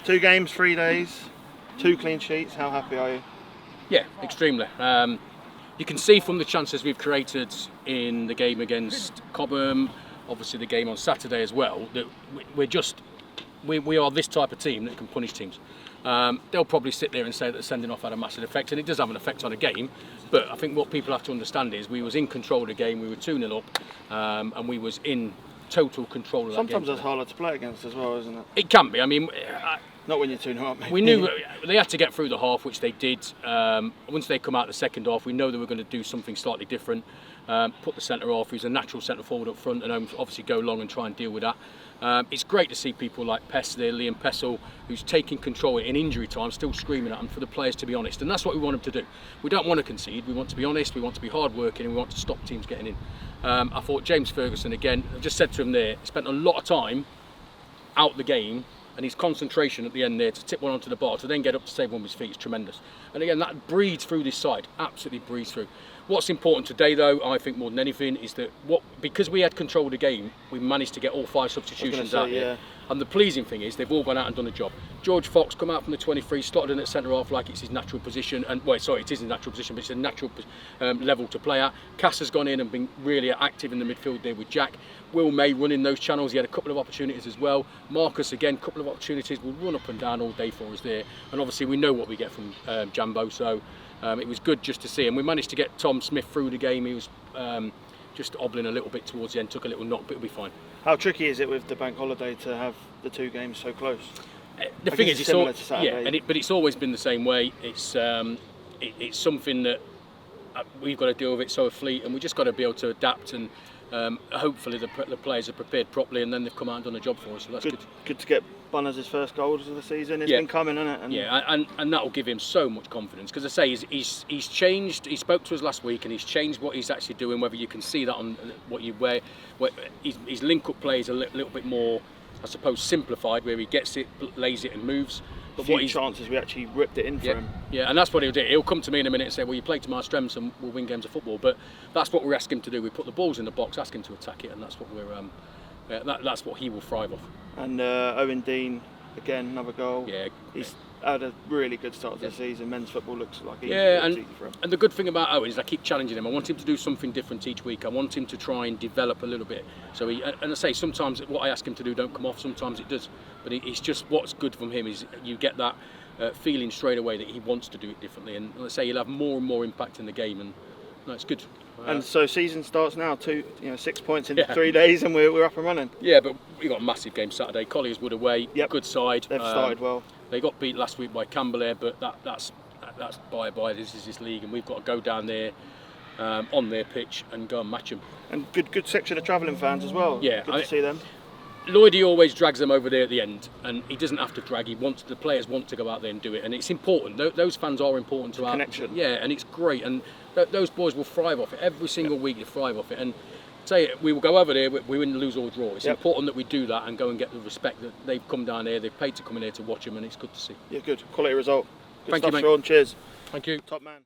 2 games, 3 days, 2 clean sheets. How happy are you? Yeah, extremely. You can see from the chances we've created in the game against Cobham, obviously the game on Saturday as well, that we are this type of team that can punish teams. They'll probably sit there and say that sending off had a massive effect, and it does have an effect on a game. But I think what people have to understand is we was in control of the game. We were 2-0 up, and we was in total control of that game. Sometimes it's harder to play against as well, isn't it? It can be. I mean, not when you're 2-0 up. Maybe. We knew they had to get through the half, which they did. Once they come out the second half, we know they were going to do something slightly different. Put the centre half, who's a natural centre forward up front, and obviously go long and try and deal with that. It's great to see people like Liam Pessel, who's taking control in injury time, still screaming at them for the players to be honest, and that's what we want them to do. We don't want to concede. We want to be honest. We want to be hard working, and we want to stop teams getting in. I thought James Ferguson again. I just said to him there, spent a lot of time out the game. And his concentration at the end there to tip one onto the bar to then get up to save one with his feet is tremendous. And again, that breathes through this side, absolutely breathes through. What's important today, though, I think more than anything, is that because we had control of the game, we managed to get all 5 substitutions out here. And the pleasing thing is they've all gone out and done a job. George Fox come out from the 23, slotted in at centre half like it's his natural position, and it is his natural position, but it's a natural level to play at. Cass has gone in and been really active in the midfield there with Jack. Will May running those channels. He had a couple of opportunities as well. Marcus again, couple of opportunities. Will run up and down all day for us there. And obviously we know what we get from Jambo, so it was good just to see. And we managed to get Tom Smith through the game. He was just hobbling a little bit towards the end, took a little knock, but it'll be fine. How tricky is it with the bank holiday to have the 2 games so close? The thing is, it's similar to Saturday. but it's always been the same way. It's something that we've got to deal with it so fleet, and we just got to be able to adapt and. Hopefully the players are prepared properly, and then they've come out and done a job for us. So that's good. Good to get Bunners' first goals of the season. It's been coming, hasn't it? And that will give him so much confidence, because I say he's changed. He spoke to us last week, and he's changed what he's actually doing. Whether you can see that on what you wear, his link-up play is a little bit more, I suppose, simplified, where he gets it, lays it, and moves. But what chances we actually ripped it in for him. Yeah, and that's what he'll do. He'll come to me in a minute and say, well, you play to my strengths and we'll win games of football. But that's what we're asking him to do. We put the balls in the box, ask him to attack it, and that's what that's what he will thrive off. And Owen Dean, again, another goal. Yeah. He's had a really good start to the season. Men's football looks like easy for him. And the good thing about Owen is I keep challenging him. I want him to do something different each week. I want him to try and develop a little bit. So and I say sometimes what I ask him to do don't come off. Sometimes it does. But it's just what's good from him is you get that feeling straight away that he wants to do it differently. And let's say he'll have more and more impact in the game. And no, it's good. And so season starts now. 6 points in 3 days, and we're up and running. Yeah, but we got a massive game Saturday. Colliers Wood away. Yep. Good side. They've started well. They got beat last week by Camberlain, but that's bye. This is his league, and we've got to go down there on their pitch and go and match them. And good section of travelling fans as well. Yeah, good to see them. Lloydie always drags them over there at the end, and he doesn't have to drag. The players want to go out there and do it, and it's important. Those fans are important to our connection. Yeah, and it's great, and those boys will thrive off it every single week. They thrive off it, and say we will go over there. We win, lose or draw. It's important that we do that and go and get the respect that they've come down here. They've paid to come in here to watch them, and it's good to see. Yeah, good quality result. Good Thank stuff, you, mate. Sean. Cheers. Thank you. Top man.